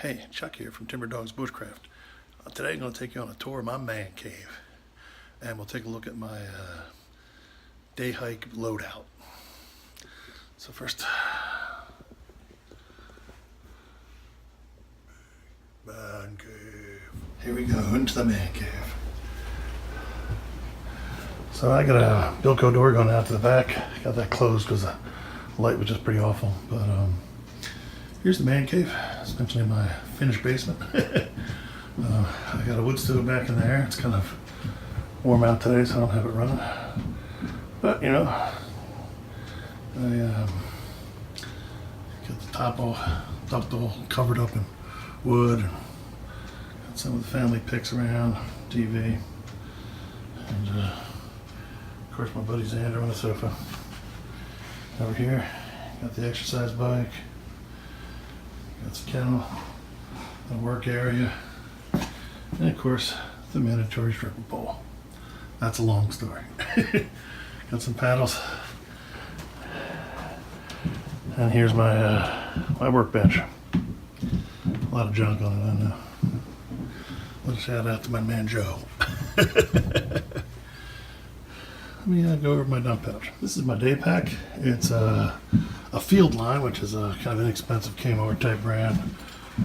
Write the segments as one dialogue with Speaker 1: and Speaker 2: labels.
Speaker 1: Hey, Chuck here from Timber Dogs Bushcraft. Today I'm going to take you on a tour of my man cave, and we'll take a look at my day hike loadout. So first, man cave. Here we go, into the man cave. So I got a Bilco door going out to the back. Got that closed because the light was just pretty awful. But here's the man cave. It's essentially my finished basement. I got a wood stove back in there. It's kind of warm out today, so I don't have it running. But you know, I got the top all covered up in wood. Got some of the family pics around, TV, and of course my buddy Xander on the sofa. Over here, got the exercise bike. Got the kennel, the work area, and of course the mandatory stripping pole. That's a long story. Got some paddles, and here's my my workbench. A lot of junk on it, I know. Little shout out to my man Joe. Let me go over my dump pouch. This is my day pack. It's a Field Line, which is a kind of inexpensive Kmart type brand.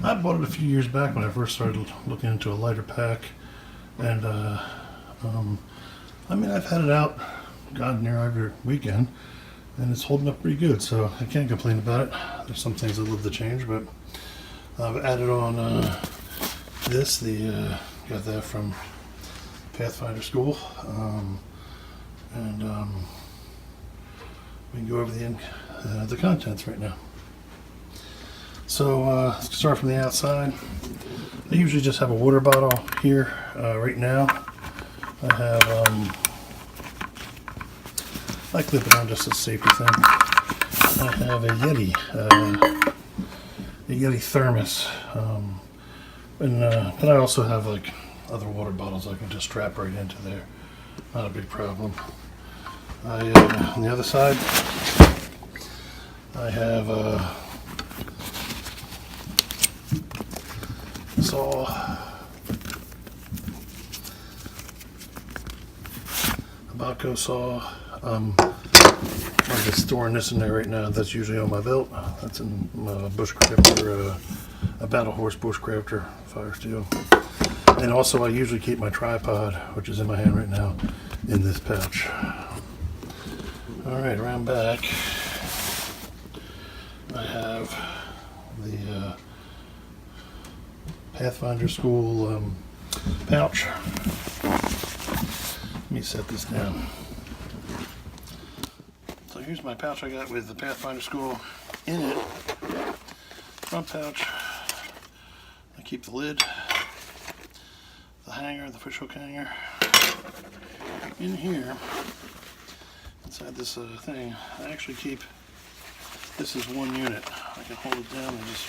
Speaker 1: I bought it a few years back when I first started looking into a lighter pack, and I mean, I've had it out, God, near every weekend, and it's holding up pretty good, so I can't complain about it. There's some things I'd love to change, but I've added on this. Got that from Pathfinder School. And we can go over the contents right now. So let's start from the outside. I usually just have a water bottle here. Right now I have I clip it on just as a safety thing. I have a Yeti thermos, but I also have like other water bottles I can just strap right into there. Not a big problem. On the other side, I have a saw, a Bahco saw. I'm just storing this in there right now. That's usually on my belt. That's in my Bushcrafter, a Battle Horse Bushcrafter Fire Steel. And also I usually keep my tripod, which is in my hand right now, in this pouch. Alright, around back I have the Pathfinder School pouch. Let me set this down. So here's my pouch I got with the Pathfinder School in it. Front pouch, I keep the lid, the hanger, the fishhook hanger. In here, inside this thing, I actually keep, this is one unit. I can hold it down and just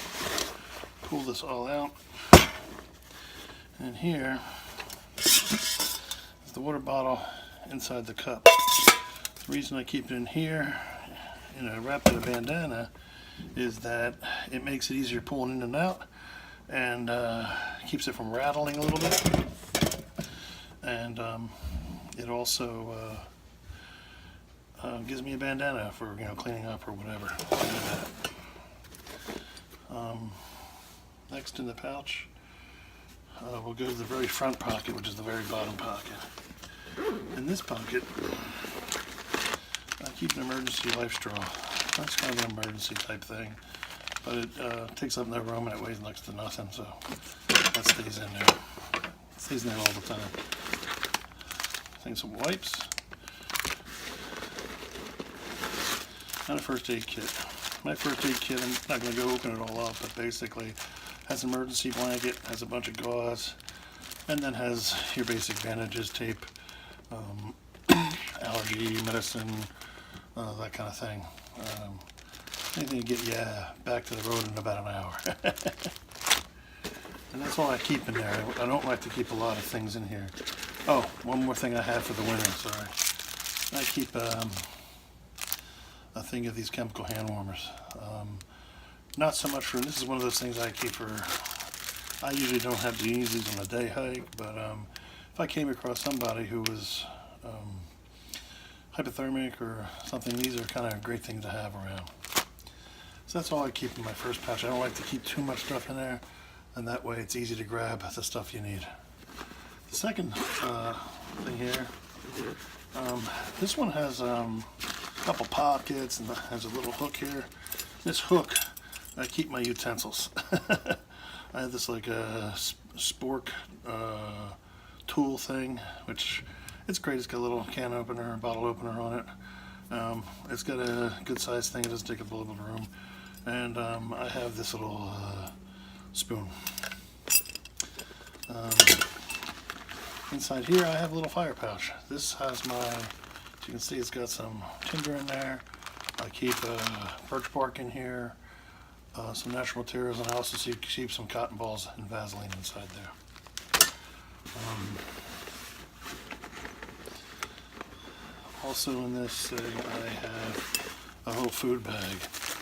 Speaker 1: pull this all out. And here is the water bottle inside the cup. The reason I keep it in here, wrapped in a bandana, is that it makes it easier pulling in and out, and keeps it from rattling a little bit. And it also gives me a bandana for cleaning up or whatever. Next in the pouch, we'll go to the very front pocket, which is the very bottom pocket. In this pocket, I keep an emergency life straw. That's kind of an emergency type thing, but it takes up no room and it weighs next to nothing, so that stays in there. It stays in there all the time. Some wipes, and a first aid kit. My first aid kit, I'm not going to go open it all up, but basically has an emergency blanket, has a bunch of gauze, and then has your basic bandages, tape, allergy medicine, that kind of thing. Anything to get you back to the road in about an hour. And that's all I keep in there. I don't like to keep a lot of things in here. Oh, one more thing I have for the winter, sorry. I keep a thing of these chemical hand warmers. Not so much for, this is one of those things I keep for I usually don't have to use these on a day hike, but if I came across somebody who was hypothermic or something, these are kind of a great thing to have around. So that's all I keep in my first pouch. I don't like to keep too much stuff in there, and that way it's easy to grab the stuff you need. The second thing here, this one has a couple pockets and has a little hook here. This hook, I keep my utensils. I have this like a spork tool thing, which it's great. It's got a little can opener, bottle opener on it. It's got a good sized thing. It doesn't take up a little bit of room. And I have this little spoon. Inside here I have a little fire pouch. This has my, as you can see, it's got some tinder in there. I keep birch bark in here, some natural materials, and I also keep some cotton balls and Vaseline inside there. Also in this thing I have a whole food bag.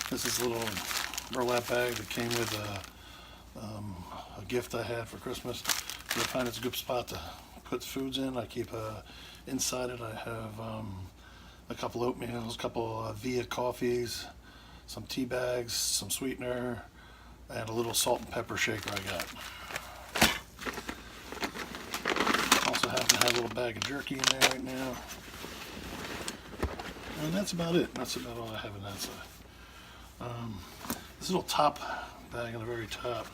Speaker 1: This is a little burlap bag that came with a gift I had for Christmas. I find it's a good spot to put foods in. I keep inside it. I have a couple oatmeals, a couple Via coffees, some tea bags, some sweetener, and a little salt and pepper shaker I got. Also happen to have a little bag of jerky in there right now. And that's about it. That's about all I have in that side. This little top bag on the very top,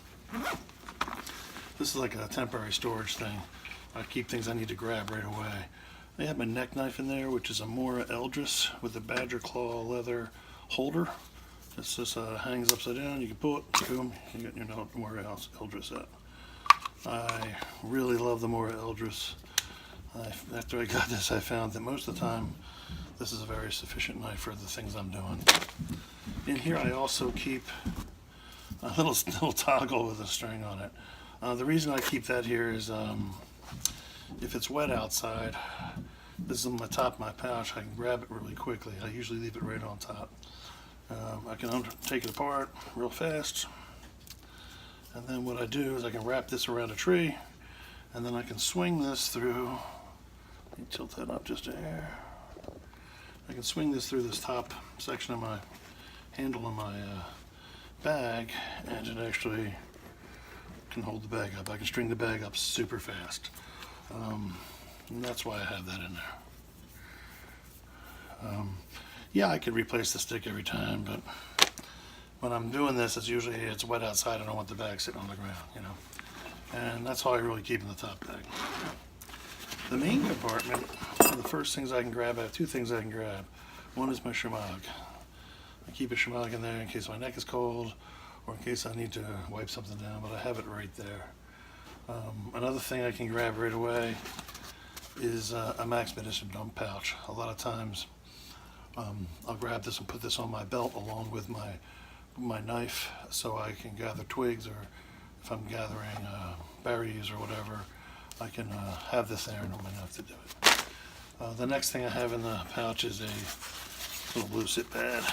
Speaker 1: this is like a temporary storage thing. I keep things I need to grab right away. I have my neck knife in there, which is a Mora Eldris with a badger claw leather holder. This just hangs upside down. You can pull it, boom, you get your Mora Eldris out. I really love the Mora Eldris. After I got this, I found that most of the time this is a very sufficient knife for the things I'm doing. In here I also keep a little toggle with a string on it. The reason I keep that here is if it's wet outside, this is on the top of my pouch, I can grab it really quickly. I usually leave it right on top. I can take it apart real fast, and then what I do is I can wrap this around a tree, and then I can swing this through. Let me tilt that up just a hair. I can swing this through this top section of my handle on my bag, and it actually can hold the bag up. I can string the bag up super fast. And that's why I have that in there. Yeah, I could replace the stick every time, but when I'm doing this, it's wet outside. I don't want the bag sitting on the ground, you know. And that's all I really keep in the top bag. The main compartment, one of the first things I can grab, I have two things I can grab. One is my Shemagh. I keep a Shemagh in there in case my neck is cold or in case I need to wipe something down, but I have it right there. Another thing I can grab right away is a Max Medicine dump pouch. A lot of times I'll grab this and put this on my belt along with my knife so I can gather twigs, or if I'm gathering berries or whatever, I can have this there and I'm enough to do it. The next thing I have in the pouch is a little blue sit pad.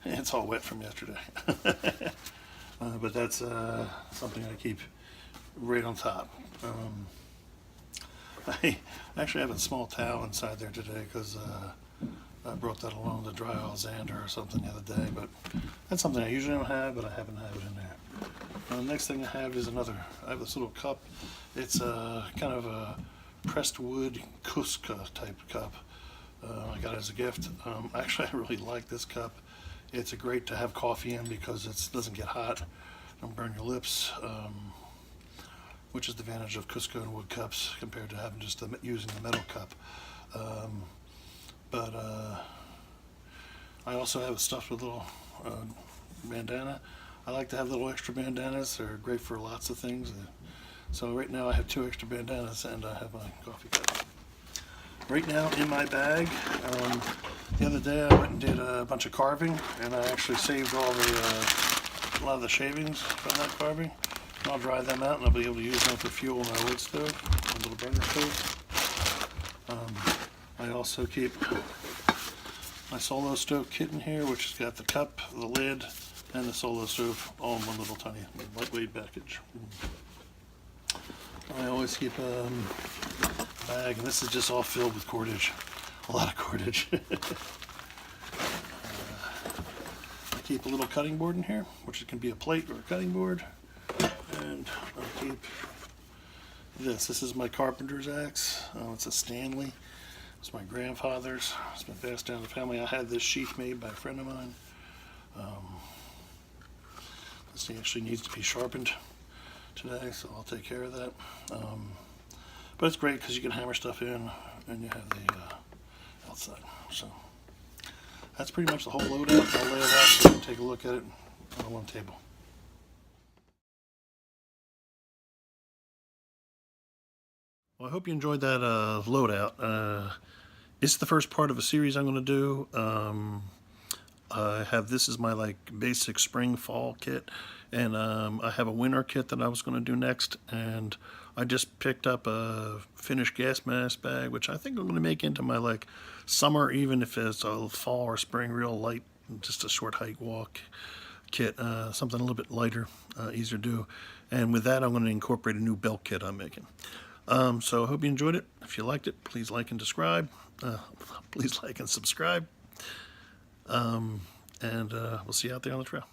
Speaker 1: It's all wet from yesterday. But that's something I keep right on top. I actually have a small towel inside there today because I brought that along to dry oil Xander or something the other day, but that's something I usually don't have, but I happen to have it in there. The next thing I have is I have this little cup. It's kind of a pressed wood Cusca type cup. I got it as a gift. Actually, I really like this cup. It's great to have coffee in because it doesn't get hot, don't burn your lips, which is the advantage of Cusca and wood cups compared to having just using the metal cup. But I also have it stuffed with a little bandana. I like to have little extra bandanas. They're great for lots of things. So right now I have 2 extra bandanas and I have my coffee cup. Right now in my bag, the other day I went and did a bunch of carving, and I actually saved a lot of the shavings from that carving. And I'll dry them out and I'll be able to use them for fuel in my wood stove, my little burner stove. I also keep my Solo stove kit in here, which has got the cup, the lid, and the Solo Stove, all in one little tiny lightweight package. I always keep a bag, and this is just all filled with cordage. A lot of cordage. I keep a little cutting board in here, which can be a plate or a cutting board. And I keep this. This is my carpenter's axe. It's a Stanley. It's my grandfather's. It's been passed down to the family. I had this sheath made by a friend of mine. This thing actually needs to be sharpened today, so I'll take care of that. But it's great because you can hammer stuff in, and you have the outside. So that's pretty much the whole loadout. I'll lay it out so you can take a look at it on one table. Well, I hope you enjoyed that loadout. It's the first part of a series I'm going to do. I have this is my like basic spring fall kit, and I have a winter kit that I was going to do next, and I just picked up a finished gas mask bag, which I think I'm going to make into my like summer, even if it's a fall or spring, real light, just a short hike walk kit, something a little bit lighter, easier to do. And with that, I'm going to incorporate a new belt kit I'm making. So I hope you enjoyed it. If you liked it, please like and subscribe. Please like and subscribe. And we'll see you out there on the trail.